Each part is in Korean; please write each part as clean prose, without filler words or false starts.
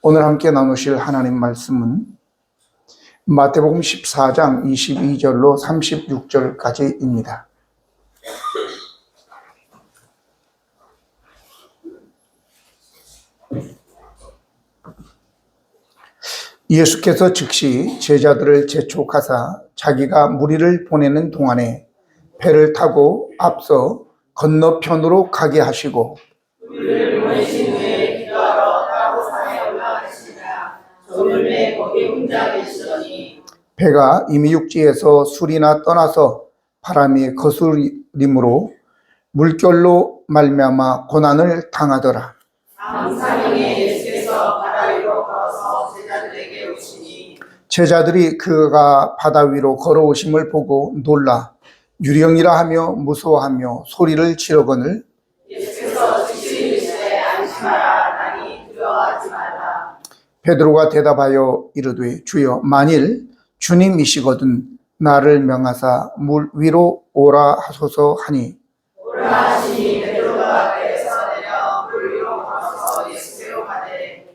오늘 함께 나누실 하나님 말씀은 마태복음 14장 22절로 36절까지입니다. 예수께서 즉시 제자들을 재촉하사 자기가 무리를 보내는 동안에 배를 타고 앞서 건너편으로 가게 하시고 우리를 보내신 후에 기도하러 다른 산에 올라가시니라. 저물매 거기 혼자 계시더니 배가 이미 육지에서 술이나 떠나서 바람이 거스림으로 물결로 말미암아 고난을 당하더라. 암사령에 예수께서 바다 위로 걸어서 제자들에게 오시니 제자들이 그가 바다 위로 걸어오심을 보고 놀라 유령이라 하며 무서워하며 소리를 지르거늘 예수께서 즉시 이르시되 안심하라. 나니 두려워하지 말라. 베드로가 대답하여 이르되 주여 만일 주님이시거든 나를 명하사 물 위로 오라 하소서 하니 오라 하시니 베드로가 배에서 내려 물 위로 걸어서 예수께로 가되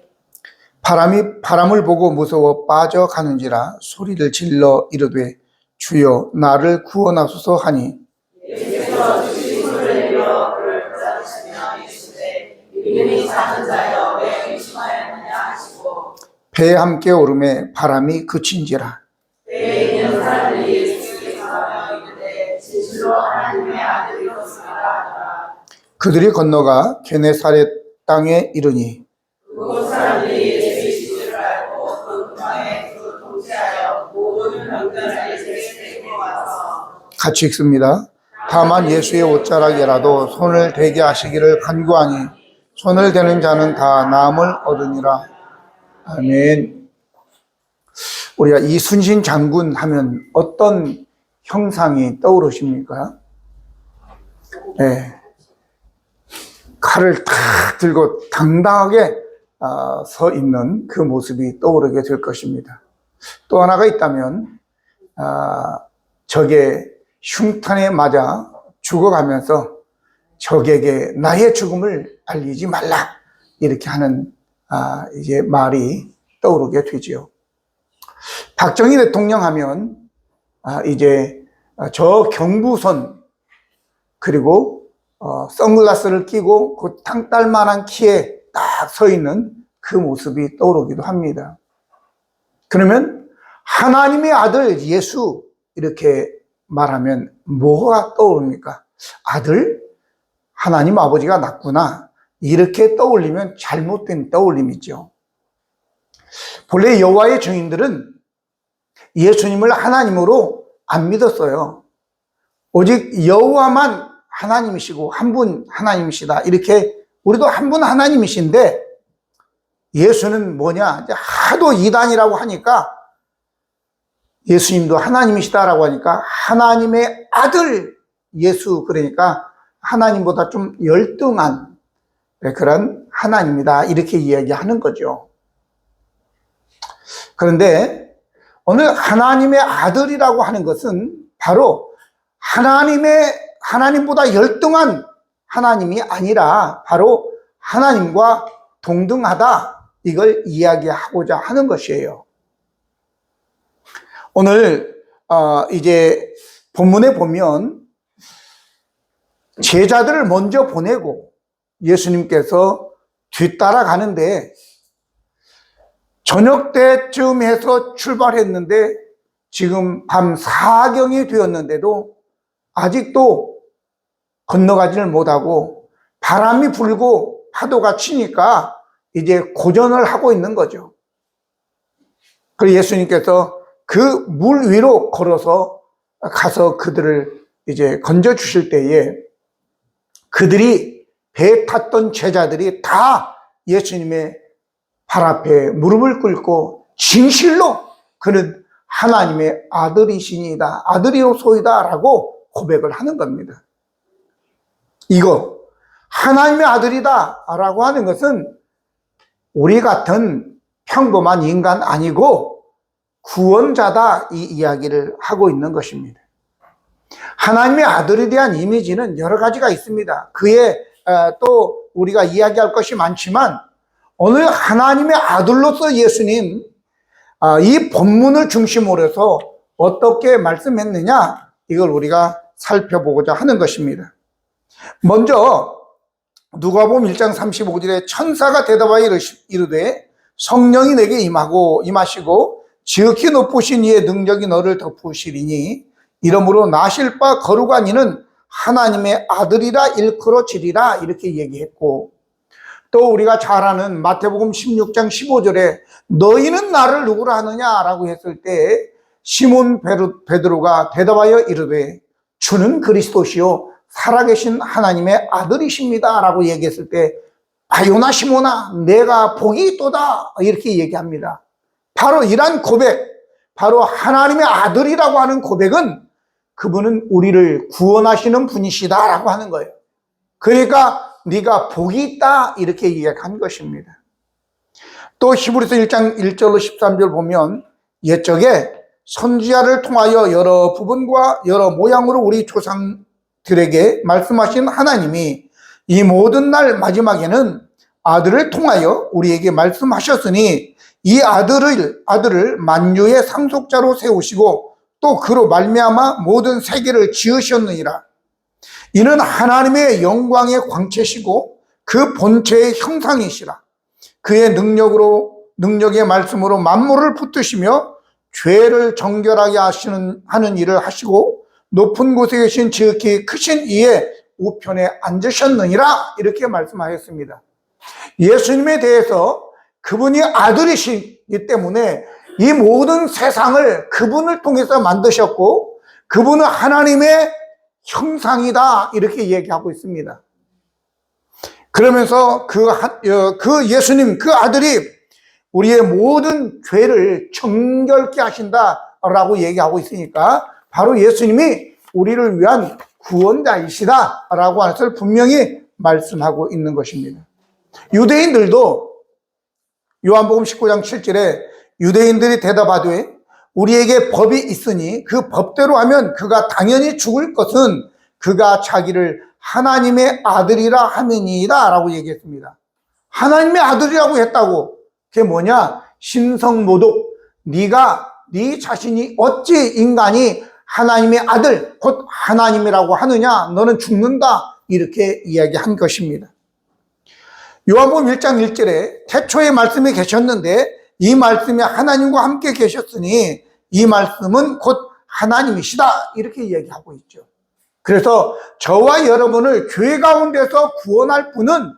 바람을 보고 무서워 빠져가는지라 소리를 질러 이르되 주여 나를 구원하소서 하니 예수께서 즉시 손을 내밀어 그를 붙잡으시며 이르시되 믿음이 작은 자여 왜 의심하였느냐 하시고 배에 함께 오름에 바람이 그친지라. 배에 있는 사람들이 예수께 전하며 이르되 진실로 하나님의 아들이었습니다 하더라. 그들이 건너가 게네사렛 땅에 이르니 그곳 사람들이 예수이신 줄 알고 그 근방에 그 통치하여 모든 병들을 예수께 데리고 와서 같이 읽습니다. 다만 예수의 옷자락이라도 손을 대게 하시기를 간구하니 손을 대는 자는 다 나음을 얻으니라. 아멘. 우리가 이순신 장군 하면 어떤 형상이 떠오르십니까? 네. 칼을 탁 들고 당당하게 서 있는 그 모습이 떠오르게 될 것입니다. 또 하나가 있다면 적의 흉탄에 맞아 죽어가면서 적에게 나의 죽음을 알리지 말라 이렇게 하는 이제 말이 떠오르게 되지요. 박정희 대통령 하면 이제 저 경부선 그리고 선글라스를 끼고 그 땅딸만한 키에 딱 서 있는 그 모습이 떠오르기도 합니다. 그러면 하나님의 아들 예수 이렇게 말하면 뭐가 떠오릅니까? 아들? 하나님 아버지가 낳구나 이렇게 떠올리면 잘못된 떠올림이죠. 본래 여호와의 증인들은 예수님을 하나님으로 안 믿었어요. 오직 여호와만 하나님이시고 한 분 하나님이시다 이렇게 우리도 한 분 하나님이신데 예수는 뭐냐 하도 이단이라고 하니까 예수님도 하나님이시다라고 하니까 하나님의 아들 예수 그러니까 하나님보다 좀 열등한 그런 하나님이다 이렇게 이야기하는 거죠. 그런데 오늘 하나님의 아들이라고 하는 것은 바로 하나님보다 열등한 하나님이 아니라 바로 하나님과 동등하다 이걸 이야기하고자 하는 것이에요. 오늘 이제 본문에 보면 제자들을 먼저 보내고 예수님께서 뒤따라가는데 저녁 때쯤 해서 출발했는데 지금 밤 4경이 되었는데도 아직도 건너가지를 못하고 바람이 불고 파도가 치니까 이제 고전을 하고 있는 거죠. 그래서 예수님께서 그 물 위로 걸어서 가서 그들을 이제 건져 주실 때에 그들이 배에 탔던 제자들이 다 예수님의 발 앞에 무릎을 꿇고 진실로 그는 하나님의 아들이시니다 아들이로소이다 라고 고백을 하는 겁니다. 이거 하나님의 아들이다 라고 하는 것은 우리 같은 평범한 인간 아니고 구원자다 이 이야기를 하고 있는 것입니다. 하나님의 아들에 대한 이미지는 여러 가지가 있습니다. 그에 또 우리가 이야기할 것이 많지만 오늘 하나님의 아들로서 예수님 이 본문을 중심으로 해서 어떻게 말씀했느냐, 이걸 우리가 살펴보고자 하는 것입니다. 먼저 누가복음 1장 35절에 천사가 대답하여 이르되 성령이 내게 임하시고 지극히 높으신 이의 능력이 너를 덮으시리니 이러므로 나실 바 거룩한 이는 하나님의 아들이라 일컬어지리라, 이렇게 얘기했고, 또 우리가 잘 아는 마태복음 16장 15절에 너희는 나를 누구라 하느냐라고 했을 때 시몬 베드로가 대답하여 이르되 주는 그리스도시요 살아계신 하나님의 아들이십니다 라고 얘기했을 때 바요나 시몬아 내가 복이 있도다, 이렇게 얘기합니다. 바로 이러한 고백, 바로 하나님의 아들이라고 하는 고백은 그분은 우리를 구원하시는 분이시다 라고 하는 거예요. 그러니까 네가 복이 있다, 이렇게 이야기한 것입니다. 또 히브리서 1장 1절로 13절 보면 옛적에 선지자를 통하여 여러 부분과 여러 모양으로 우리 조상들에게 말씀하신 하나님이 이 모든 날 마지막에는 아들을 통하여 우리에게 말씀하셨으니 이 아들을 만유의 상속자로 세우시고 또 그로 말미암아 모든 세계를 지으셨느니라. 이는 하나님의 영광의 광채시고 그 본체의 형상이시라. 그의 능력의 말씀으로 만물을 붙드시며 죄를 정결하게 하는 일을 하시고 높은 곳에 계신 지극히 크신 이의 우편에 앉으셨느니라, 이렇게 말씀하셨습니다. 예수님에 대해서 그분이 아들이시기 때문에 이 모든 세상을 그분을 통해서 만드셨고 그분은 하나님의 형상이다, 이렇게 얘기하고 있습니다. 그러면서 그 예수님, 그 아들이 우리의 모든 죄를 정결케 하신다라고 얘기하고 있으니까 바로 예수님이 우리를 위한 구원자이시다라고 하는 것을 분명히 말씀하고 있는 것입니다. 유대인들도 요한복음 19장 7절에 유대인들이 대답하되 우리에게 법이 있으니 그 법대로 하면 그가 당연히 죽을 것은 그가 자기를 하나님의 아들이라 함이니이다 라고 얘기했습니다. 하나님의 아들이라고 했다고. 그게 뭐냐? 신성모독. 네 자신이 어찌 인간이 하나님의 아들 곧 하나님이라고 하느냐, 너는 죽는다, 이렇게 이야기한 것입니다. 요한복음 1장 1절에 태초에 말씀이 계셨는데 이 말씀이 하나님과 함께 계셨으니 이 말씀은 곧 하나님이시다, 이렇게 얘기하고 있죠. 그래서 저와 여러분을 죄 가운데서 구원할 분은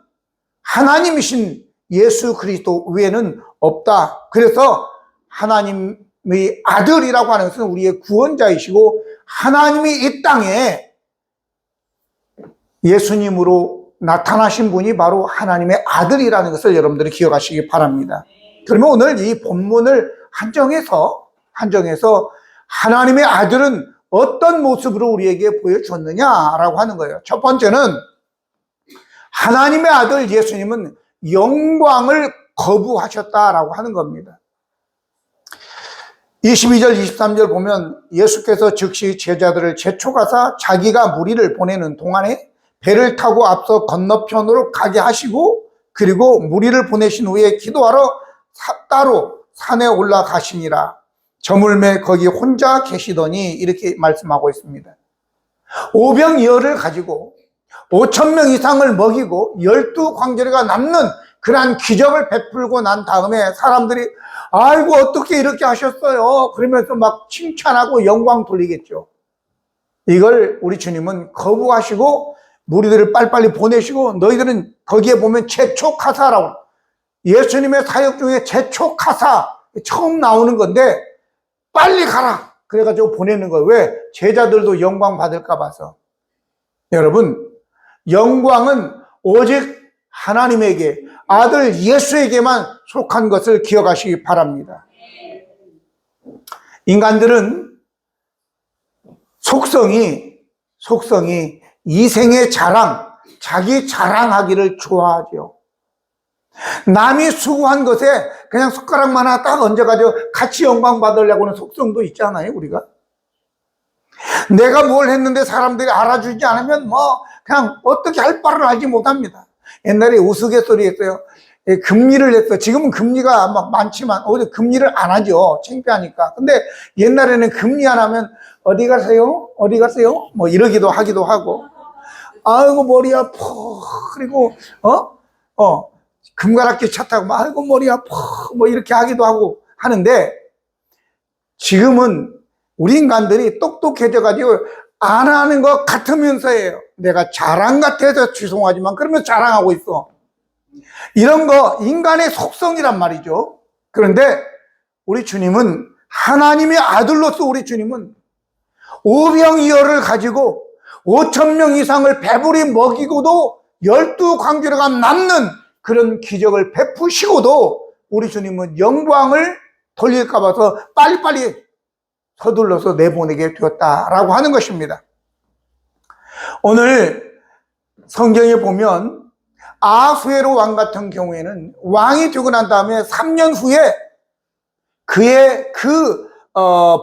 하나님이신 예수 그리스도 외에는 없다. 그래서 하나님의 아들이라고 하는 것은 우리의 구원자이시고 하나님이 이 땅에 예수님으로 나타나신 분이 바로 하나님의 아들이라는 것을 여러분들이 기억하시기 바랍니다. 그러면 오늘 이 본문을 한정해서 하나님의 아들은 어떤 모습으로 우리에게 보여줬느냐라고 하는 거예요. 첫 번째는 하나님의 아들 예수님은 영광을 거부하셨다라고 하는 겁니다. 22절 23절 보면 예수께서 즉시 제자들을 제촉하사 자기가 무리를 보내는 동안에 배를 타고 앞서 건너편으로 가게 하시고 그리고 무리를 보내신 후에 기도하러 따로 산에 올라가시니라. 저물매 거기 혼자 계시더니, 이렇게 말씀하고 있습니다. 오병이어를 가지고 5,000명 이상을 먹이고 12광제가 남는 그러한 기적을 베풀고 난 다음에 사람들이 아이고 어떻게 이렇게 하셨어요? 그러면서 막 칭찬하고 영광 돌리겠죠. 이걸 우리 주님은 거부하시고 무리들을 빨리빨리 보내시고 너희들은 거기에 보면 재촉하사라고, 예수님의 사역 중에 재촉하사 처음 나오는 건데 빨리 가라 그래가지고 보내는 거예요. 왜? 제자들도 영광 받을까 봐서. 여러분, 영광은 오직 하나님에게, 아들 예수에게만 속한 것을 기억하시기 바랍니다. 인간들은 속성이 이생의 자랑, 자기 자랑하기를 좋아하죠. 남이 수고한 것에 그냥 숟가락만 하나 딱 얹어가지고 같이 영광 받으려고 하는 속성도 있잖아요, 우리가. 내가 뭘 했는데 사람들이 알아주지 않으면 그냥 어떻게 할 바를 알지 못합니다. 옛날에 우스갯소리 했어요. 금리를 했어. 지금은 금리가 막 많지만 오히려 금리를 안 하죠. 창피하니까. 근데 옛날에는 금리 안 하면 어디 가세요? 어디 가세요? 뭐 이러기도 하기도 하고. 아이고 머리 아파. 그리고 금가락기 차 타고 막 아이고 머리 아파. 뭐 이렇게 하기도 하고 하는데 지금은 우리 인간들이 똑똑해져 가지고 안 하는 것 같으면서예요. 내가 자랑 같아서 죄송하지만 그러면 자랑하고 있어. 이런 거 인간의 속성이란 말이죠. 그런데 우리 주님은 하나님의 아들로서 우리 주님은 오병이어를 가지고 5,000명 이상을 배불리 먹이고도 12광주리가 남는 그런 기적을 베푸시고도 우리 주님은 영광을 돌릴까 봐서 빨리빨리 서둘러서 내보내게 되었다라고 하는 것입니다. 오늘 성경에 보면 아수에로 왕 같은 경우에는 왕이 되고 난 다음에 3년 후에 그의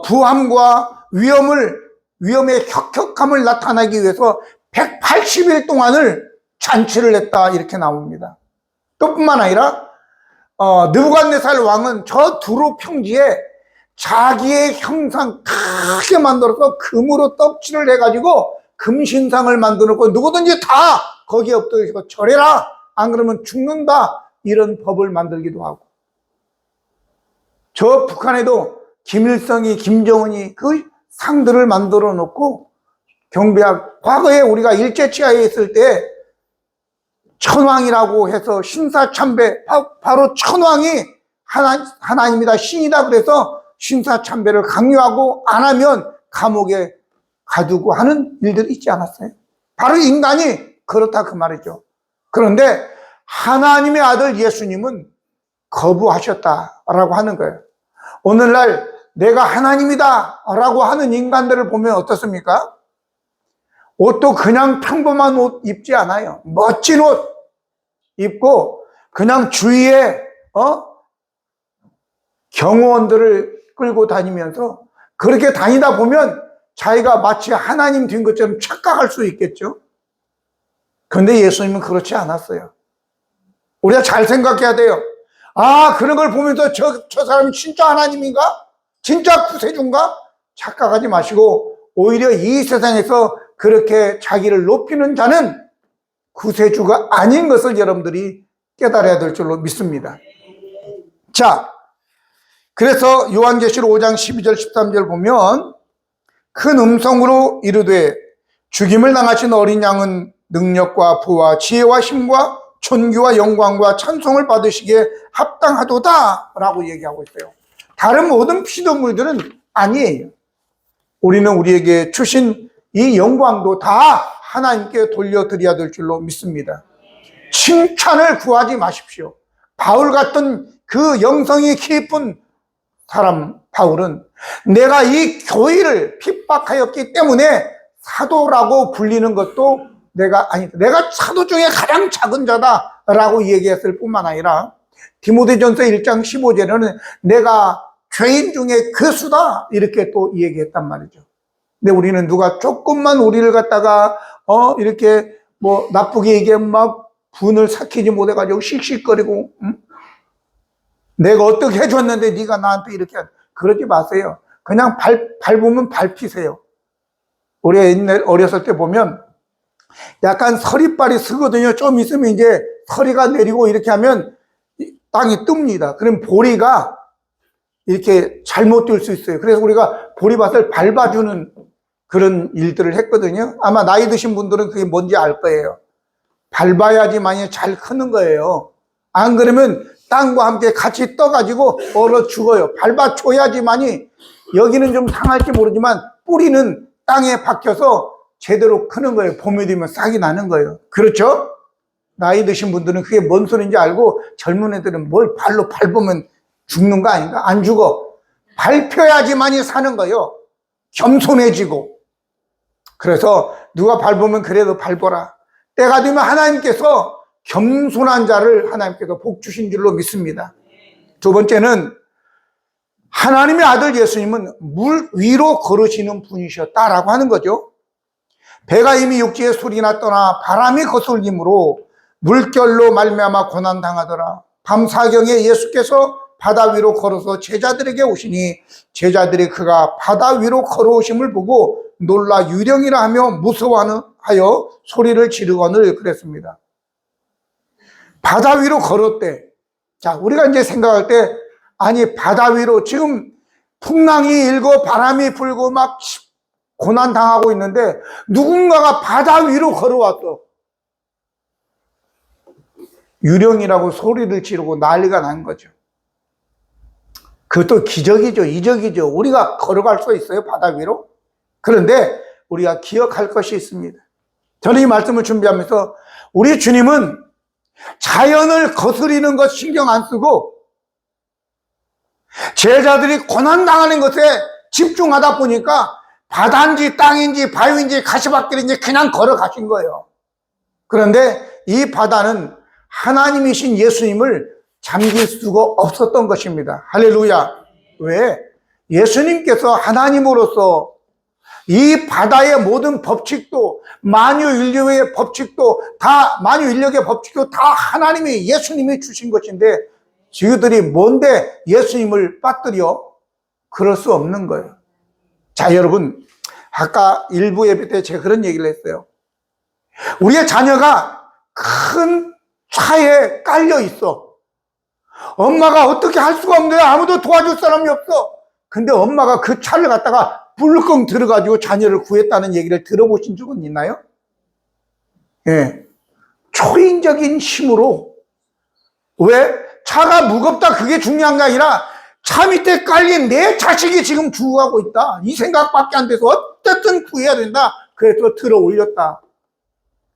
부함과 위험의 혁혁함을 나타내기 위해서 180일 동안을 잔치를 했다 이렇게 나옵니다. 또 뿐만 아니라 느부갓네살 왕은 저 두로 평지에 자기의 형상 크게 만들어서 금으로 떡칠을 해가지고 금신상을 만들어 놓고 누구든지 다 거기에 엎드려서 절해라, 안 그러면 죽는다, 이런 법을 만들기도 하고, 저 북한에도 김일성이, 김정은이 그 상들을 만들어 놓고 경배하고, 과거에 우리가 일제치하에 있을 때 천왕이라고 해서 신사참배, 바로 천왕이 하나님이다, 신이다 그래서 신사참배를 강요하고 안 하면 감옥에 가두고 하는 일들이 있지 않았어요? 바로 인간이 그렇다 그 말이죠. 그런데 하나님의 아들 예수님은 거부하셨다라고 하는 거예요. 오늘날 내가 하나님이다 라고 하는 인간들을 보면 어떻습니까? 옷도 그냥 평범한 옷 입지 않아요. 멋진 옷 입고 그냥 주위에 경호원들을 끌고 다니면서 그렇게 다니다 보면 자기가 마치 하나님 된 것처럼 착각할 수 있겠죠. 그런데 예수님은 그렇지 않았어요. 우리가 잘 생각해야 돼요. 아, 그런 걸 보면서 저 사람이 진짜 하나님인가? 진짜 구세주인가? 착각하지 마시고 오히려 이 세상에서 그렇게 자기를 높이는 자는 구세주가 아닌 것을 여러분들이 깨달아야 될 줄로 믿습니다. 자, 그래서 요한계시록 5장 12절 13절 보면 큰 음성으로 이르되 죽임을 당하신 어린 양은 능력과 부와 지혜와 힘과 존귀와 영광과 찬송을 받으시기에 합당하도다 라고 얘기하고 있어요. 다른 모든 피조물들은 아니에요. 우리는 우리에게 주신 이 영광도 다 하나님께 돌려드려야 될 줄로 믿습니다. 칭찬을 구하지 마십시오. 바울 같은 그 영성이 깊은 사람 바울은 내가 이 교회를 핍박하였기 때문에 사도라고 불리는 것도 내가 사도 중에 가장 작은 자다라고 얘기했을 뿐만 아니라 디모데전서 1장 15절에는 내가 죄인 중에 괴수다 이렇게 또 얘기했단 말이죠. 근데 우리는 누가 조금만 우리를 갖다가 이렇게 뭐 나쁘게 얘기하면 막 분을 삭히지 못해가지고 씩씩거리고, 응? 내가 어떻게 해줬는데 네가 나한테 이렇게 그러지 마세요. 그냥 밟으면 밟히세요. 우리가 옛날 어렸을 때 보면 약간 서리빨이 쓰거든요. 좀 있으면 이제 서리가 내리고 이렇게 하면 땅이 뜹니다. 그럼 보리가 이렇게 잘못 뛸 수 있어요. 그래서 우리가 보리밭을 밟아주는 그런 일들을 했거든요. 아마 나이 드신 분들은 그게 뭔지 알 거예요. 밟아야지만이 잘 크는 거예요. 안 그러면 땅과 함께 같이 떠가지고 얼어 죽어요. 밟아줘야지만이, 여기는 좀 상할지 모르지만 뿌리는 땅에 박혀서 제대로 크는 거예요. 봄이 되면 싹이 나는 거예요. 그렇죠? 나이 드신 분들은 그게 뭔 소리인지 알고, 젊은 애들은 뭘 발로 밟으면 죽는 거 아닌가? 안 죽어. 밟혀야지만이 사는 거예요. 겸손해지고. 그래서 누가 밟으면 그래도 밟아라. 때가 되면 하나님께서 겸손한 자를 하나님께서 복 주신 줄로 믿습니다. 두 번째는 하나님의 아들 예수님은 물 위로 걸으시는 분이셨다라고 하는 거죠. 배가 이미 육지에 소리나 떠나 바람이 거슬림으로 물결로 말미암아 고난당하더라. 밤사경에 예수께서 바다 위로 걸어서 제자들에게 오시니 제자들이 그가 바다 위로 걸어오심을 보고 놀라 유령이라 하며 무서워하여 소리를 지르거늘 그랬습니다. 바다 위로 걸었대. 자, 우리가 이제 생각할 때, 아니, 바다 위로 지금 풍랑이 일고 바람이 불고 막 고난 당하고 있는데 누군가가 바다 위로 걸어왔어. 유령이라고 소리를 지르고 난리가 난 거죠. 그것도 기적이죠. 이적이죠. 우리가 걸어갈 수 있어요, 바다 위로? 그런데 우리가 기억할 것이 있습니다. 저는 이 말씀을 준비하면서 우리 주님은 자연을 거스리는 것 신경 안 쓰고 제자들이 고난당하는 것에 집중하다 보니까 바다인지 땅인지 바위인지 가시밭길인지 그냥 걸어가신 거예요. 그런데 이 바다는 하나님이신 예수님을 잠길 수가 없었던 것입니다. 할렐루야. 왜? 예수님께서 하나님으로서 이 바다의 모든 법칙도 만유인력의 법칙도 다 하나님이 예수님이 주신 것인데 저희들이 뭔데 예수님을 빠뜨려? 그럴 수 없는 거예요. 자, 여러분, 아까 일부 예배 때 제가 그런 얘기를 했어요. 우리의 자녀가 큰 차에 깔려 있어. 엄마가 어떻게 할 수가 없는데 아무도 도와줄 사람이 없어. 근데 엄마가 그 차를 갖다가 불끈 들어가지고 자녀를 구했다는 얘기를 들어보신 적은 있나요? 예. 초인적인 힘으로. 왜? 차가 무겁다 그게 중요한 게 아니라 차 밑에 깔린 내 자식이 지금 죽어가고 있다. 이 생각밖에 안 돼서 어쨌든 구해야 된다. 그래서 들어 올렸다.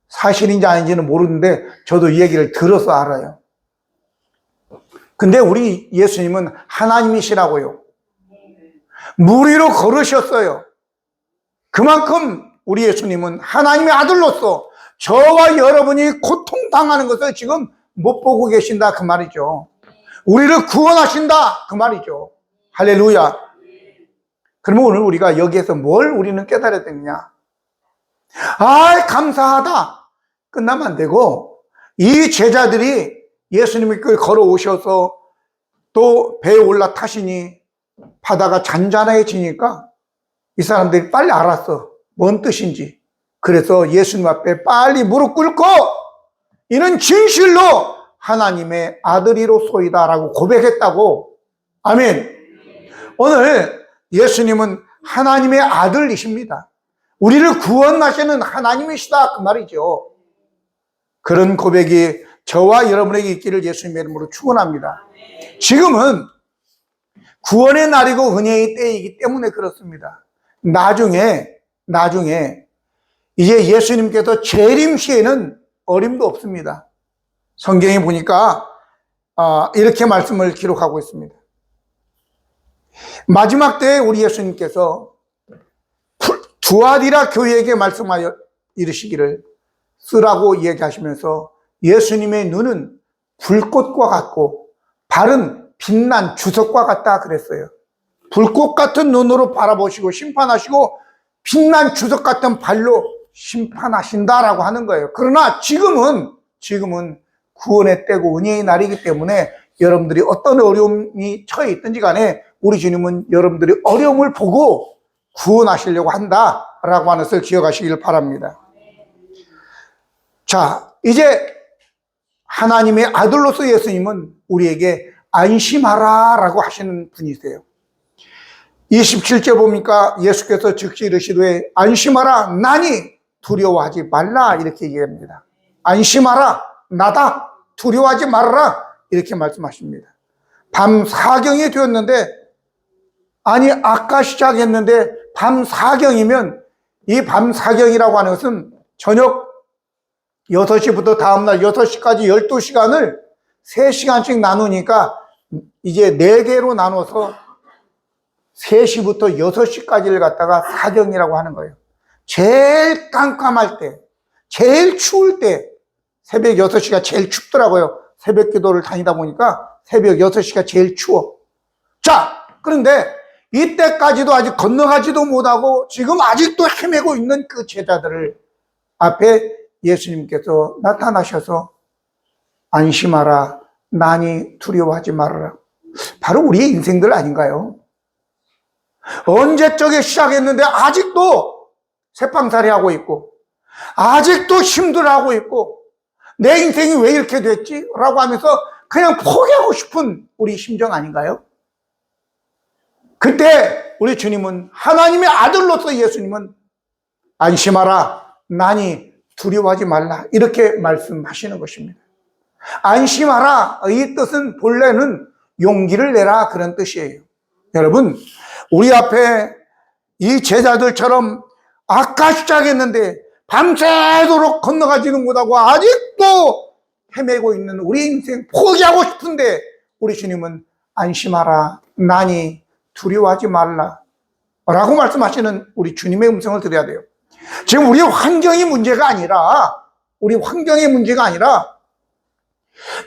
사실인지 아닌지는 모르는데 저도 이 얘기를 들어서 알아요. 근데 우리 예수님은 하나님이시라고요. 물 위로 걸으셨어요. 그만큼 우리 예수님은 하나님의 아들로서 저와 여러분이 고통당하는 것을 지금 못 보고 계신다 그 말이죠. 우리를 구원하신다 그 말이죠. 할렐루야. 그러면 오늘 우리가 여기에서 뭘 우리는 깨달아야 되느냐? 아, 감사하다 끝나면 안 되고 이 제자들이 예수님이 걸어오셔서 또 배에 올라타시니 바다가 잔잔해지니까 이 사람들이 빨리 알았어. 뭔 뜻인지. 그래서 예수님 앞에 빨리 무릎 꿇고 이는 진실로 하나님의 아들이로소이다 라고 고백했다고. 아멘. 오늘 예수님은 하나님의 아들이십니다. 우리를 구원하시는 하나님이시다 그 말이죠. 그런 고백이 저와 여러분에게 있기를 예수님의 이름으로 축원합니다. 지금은 구원의 날이고 은혜의 때이기 때문에 그렇습니다. 나중에 이제 예수님께서 재림 시에는 어림도 없습니다. 성경에 보니까 이렇게 말씀을 기록하고 있습니다. 마지막 때에 우리 예수님께서 두아디라 교회에게 말씀하여 이르시기를 쓰라고 얘기하시면서 예수님의 눈은 불꽃과 같고 발은 빛난 주석과 같다 그랬어요. 불꽃 같은 눈으로 바라보시고 심판하시고 빛난 주석 같은 발로 심판하신다라고 하는 거예요. 그러나 지금은 구원의 때고 은혜의 날이기 때문에 여러분들이 어떤 어려움이 처해 있든지 간에 우리 주님은 여러분들이 어려움을 보고 구원하시려고 한다라고 하는 것을 기억하시길 바랍니다. 자, 이제 하나님의 아들로서 예수님은 우리에게 안심하라 라고 하시는 분이세요. 27절 보니까 예수께서 즉시 이르시되 안심하라 나니 두려워하지 말라 이렇게 얘기합니다. 안심하라 나다 두려워하지 말아라 이렇게 말씀하십니다. 밤 4경이 되었는데 아니 아까 시작했는데 밤 4경이면 이 밤 4경이라고 하는 것은 저녁 6시부터 다음날 6시까지 12시간을 3시간씩 나누니까 이제 4개로 나눠서 3시부터 6시까지를 갖다가 4경이라고 하는 거예요. 제일 깜깜할 때, 제일 추울 때 새벽 6시가 제일 춥더라고요. 새벽 기도를 다니다 보니까 새벽 6시가 제일 추워. 자, 그런데 이때까지도 아직 건너가지도 못하고 지금 아직도 헤매고 있는 그 제자들을 앞에 예수님께서 나타나셔서 안심하라 난이 두려워하지 말아라. 바로 우리의 인생들 아닌가요? 언제적에 시작했는데 아직도 새빵살이 하고 있고, 아직도 힘들어하고 있고, 내 인생이 왜 이렇게 됐지? 라고 하면서 그냥 포기하고 싶은 우리 심정 아닌가요? 그때 우리 주님은, 하나님의 아들로서 예수님은 안심하라, 난이 두려워하지 말라, 이렇게 말씀하시는 것입니다. 안심하라, 이 뜻은 본래는 용기를 내라, 그런 뜻이에요. 여러분, 우리 앞에 이 제자들처럼 아까 시작했는데 밤새도록 건너가지는 못하고 아직도 헤매고 있는 우리 인생, 포기하고 싶은데 우리 주님은 안심하라, 난이 두려워하지 말라 라고 말씀하시는 우리 주님의 음성을 들어야 돼요. 지금 우리 환경이 문제가 아니라,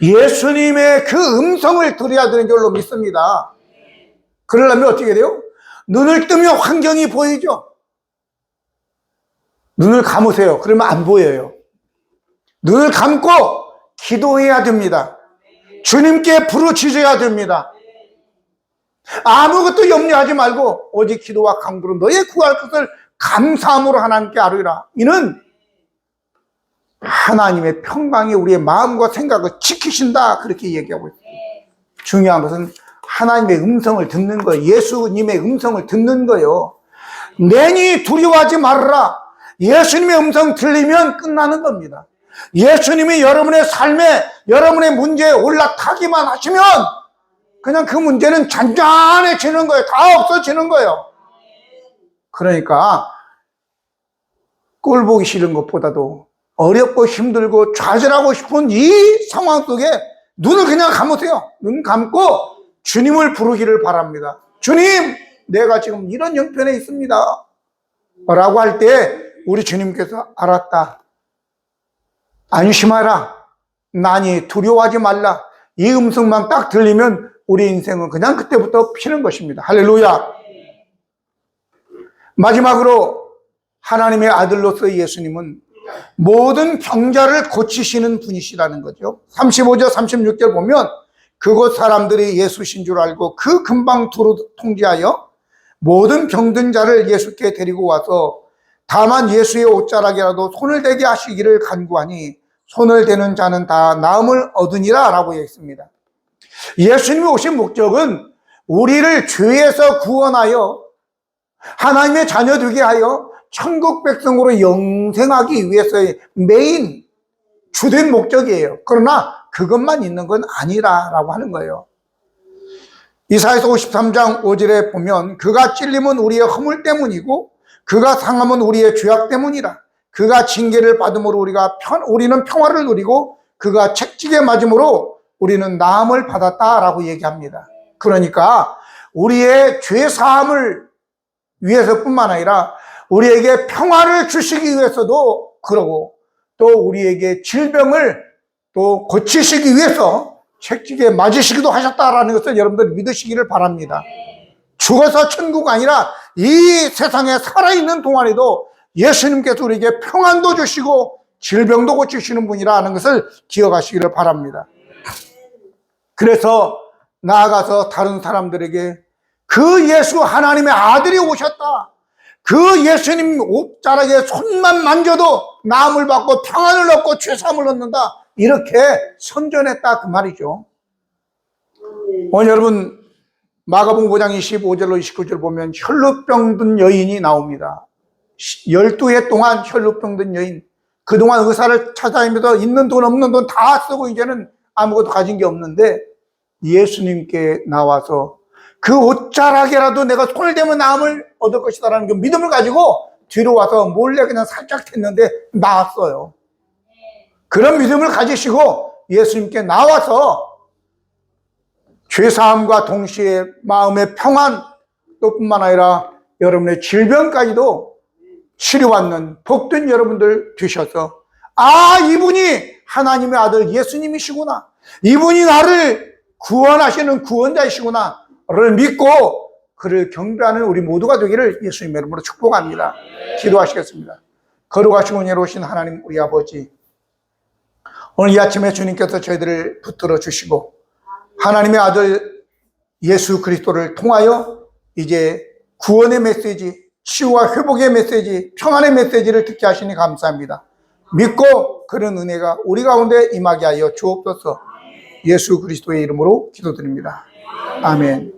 예수님의 그 음성을 들어야 되는 줄로 믿습니다. 그러려면 어떻게 돼요? 눈을 뜨면 환경이 보이죠? 눈을 감으세요. 그러면 안 보여요. 눈을 감고 기도해야 됩니다. 주님께 부르짖어야 됩니다. 아무것도 염려하지 말고 오직 기도와 간구로 너의 구할 것을 감사함으로 하나님께 아뢰라. 이는 하나님의 평강이 우리의 마음과 생각을 지키신다, 그렇게 얘기하고 있습니다. 중요한 것은 하나님의 음성을 듣는 거예요. 예수님의 음성을 듣는 거예요. 내니 두려워하지 말아라. 예수님의 음성 들리면 끝나는 겁니다. 예수님이 여러분의 삶에, 여러분의 문제에 올라타기만 하시면 그냥 그 문제는 잔잔해지는 거예요. 다 없어지는 거예요. 그러니까 꼴 보기 싫은 것보다도 어렵고 힘들고 좌절하고 싶은 이 상황 속에 눈을 그냥 감으세요. 눈 감고 주님을 부르기를 바랍니다. 주님, 내가 지금 이런 형편에 있습니다 라고 할 때 우리 주님께서 알았다, 안심하라, 난이 두려워하지 말라, 이 음성만 딱 들리면 우리 인생은 그냥 그때부터 피는 것입니다. 할렐루야. 마지막으로 하나님의 아들로서 예수님은 모든 병자를 고치시는 분이시라는 거죠. 35절 36절 보면 그곳 사람들이 예수신 줄 알고 그 근방 두루 통지하여 모든 병든 자를 예수께 데리고 와서 다만 예수의 옷자락이라도 손을 대게 하시기를 간구하니 손을 대는 자는 다 나음을 얻으니라 라고 했습니다. 예수님이 오신 목적은 우리를 죄에서 구원하여 하나님의 자녀 되게 하여 천국 백성으로 영생하기 위해서의 메인 주된 목적이에요. 그러나 그것만 있는 건 아니라라고 하는 거예요. 이사야서 53장 5절에 보면 그가 찔림은 우리의 허물 때문이고 그가 상함은 우리의 죄악 때문이라. 그가 징계를 받음으로 우리는 평화를 누리고 그가 책찍에 맞음으로 우리는 나음을 받았다라고 얘기합니다. 그러니까 우리의 죄 사함을 위해서뿐만 아니라 우리에게 평화를 주시기 위해서도 그러고 또 우리에게 질병을 또 고치시기 위해서 책찍에 맞으시기도 하셨다라는 것을 여러분들 믿으시기를 바랍니다. 죽어서 천국 아니라 이 세상에 살아있는 동안에도 예수님께서 우리에게 평안도 주시고 질병도 고치시는 분이라는 것을 기억하시기를 바랍니다. 그래서 나아가서 다른 사람들에게 그 예수 하나님의 아들이 오셨다, 그 예수님 옷자락에 손만 만져도 나음을 받고 평안을 얻고 죄사함을 얻는다, 이렇게 선전했다, 그 말이죠. 오늘 여러분 마가복음 5장 25절로 29절 보면 혈루병든 여인이 나옵니다. 12해 동안 혈루병든 여인, 그동안 의사를 찾아다니면서 있는 돈 없는 돈 다 쓰고 이제는 아무것도 가진 게 없는데 예수님께 나와서 그 옷자락에라도 내가 손을 대면 나음을 얻을 것이다라는 그 믿음을 가지고 뒤로 와서 몰래 그냥 살짝 댔는데 나았어요. 그런 믿음을 가지시고 예수님께 나와서 죄사함과 동시에 마음의 평안, 또 뿐만 아니라 여러분의 질병까지도 치료받는 복된 여러분들 되셔서, 아, 이분이 하나님의 아들 예수님이시구나, 이분이 나를 구원하시는 구원자이시구나 를 믿고 그를 경배하는 우리 모두가 되기를 예수님의 이름으로 축복합니다. 기도하시겠습니다. 거룩하시고 은혜로우신 하나님 우리 아버지, 오늘 이 아침에 주님께서 저희들을 붙들어 주시고 하나님의 아들 예수 그리스도를 통하여 이제 구원의 메시지, 치유와 회복의 메시지, 평안의 메시지를 듣게 하시니 감사합니다. 믿고 그런 은혜가 우리 가운데 임하게 하여 주옵소서. 예수 그리스도의 이름으로 기도드립니다. 아멘.